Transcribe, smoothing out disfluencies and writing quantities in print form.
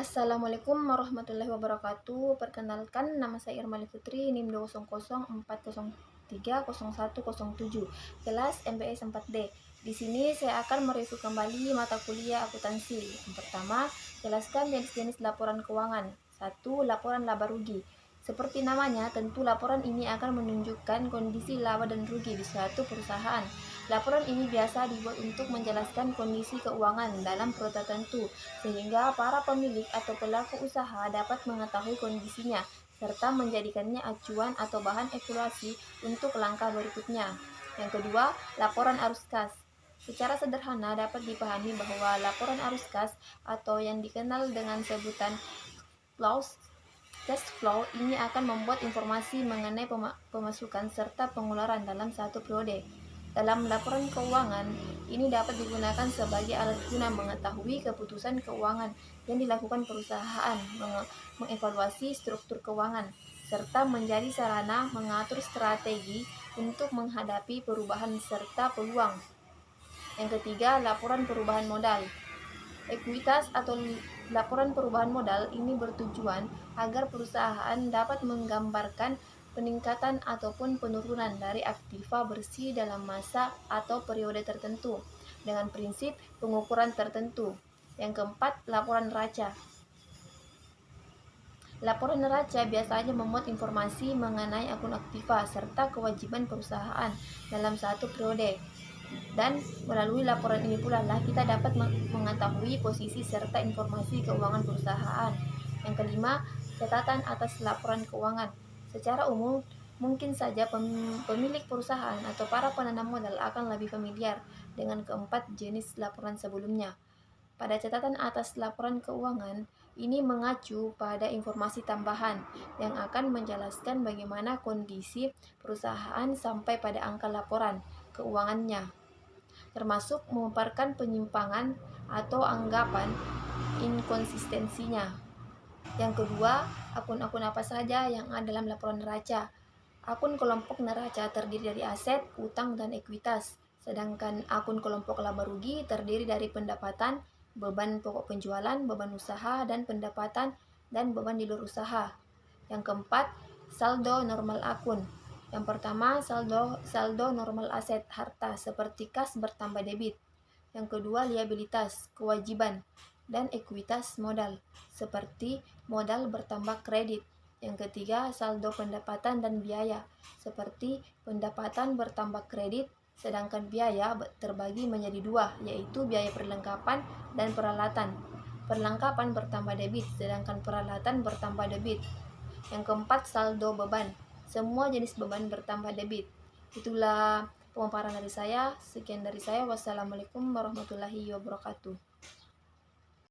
Assalamualaikum warahmatullahi wabarakatuh. Perkenalkan, nama saya Irmali Putri, NIM 20040300107, kelas MBS 4D. Di sini saya akan mereview kembali mata kuliah akuntansi. Yang pertama, jelaskan jenis-jenis laporan keuangan. 1. Laporan laba rugi. Seperti namanya, tentu laporan ini akan menunjukkan kondisi laba dan rugi di suatu perusahaan. Laporan ini biasa dibuat untuk menjelaskan kondisi keuangan dalam periode tertentu, sehingga para pemilik atau pelaku usaha dapat mengetahui kondisinya, serta menjadikannya acuan atau bahan evaluasi untuk langkah berikutnya. Yang kedua, laporan arus kas. Secara sederhana dapat dipahami bahwa laporan arus kas atau yang dikenal dengan sebutan cash flow ini akan membuat informasi mengenai pemasukan serta pengeluaran dalam satu periode. Dalam laporan keuangan, ini dapat digunakan sebagai alat guna mengetahui keputusan keuangan yang dilakukan perusahaan, mengevaluasi struktur keuangan, serta menjadi sarana mengatur strategi untuk menghadapi perubahan serta peluang. Yang ketiga, laporan perubahan modal. Ekuitas atau laporan perubahan modal ini bertujuan agar perusahaan dapat menggambarkan peningkatan ataupun penurunan dari aktiva bersih dalam masa atau periode tertentu dengan prinsip pengukuran tertentu. Yang keempat, laporan neraca. Laporan neraca biasanya memuat informasi mengenai akun aktiva serta kewajiban perusahaan dalam satu periode. Dan melalui laporan ini pula lah kita dapat mengetahui posisi serta informasi keuangan perusahaan. Yang kelima, catatan atas laporan keuangan. Secara umum, mungkin saja pemilik perusahaan atau para penanam modal akan lebih familiar dengan keempat jenis laporan sebelumnya. Pada catatan atas laporan keuangan, ini mengacu pada informasi tambahan yang akan menjelaskan bagaimana kondisi perusahaan sampai pada angka laporan keuangannya, termasuk memaparkan penyimpangan atau anggapan inkonsistensinya. Yang kedua, akun-akun apa saja yang ada dalam laporan neraca. Akun kelompok neraca terdiri dari aset, utang, dan ekuitas, sedangkan akun kelompok laba rugi terdiri dari pendapatan, beban pokok penjualan, beban usaha, dan pendapatan dan beban di luar usaha. Yang keempat, saldo normal akun. Yang pertama, saldo normal aset, harta seperti kas bertambah debit. Yang kedua, liabilitas, kewajiban, dan ekuitas modal seperti modal bertambah kredit. Yang ketiga, saldo pendapatan dan biaya seperti pendapatan bertambah kredit, sedangkan biaya terbagi menjadi dua, yaitu biaya perlengkapan dan peralatan. Perlengkapan bertambah debit, sedangkan peralatan bertambah debit. Yang keempat, saldo beban. Semua jenis beban bertambah debit. Itulah pemaparan dari saya. Sekian dari saya. Wassalamualaikum warahmatullahi wabarakatuh.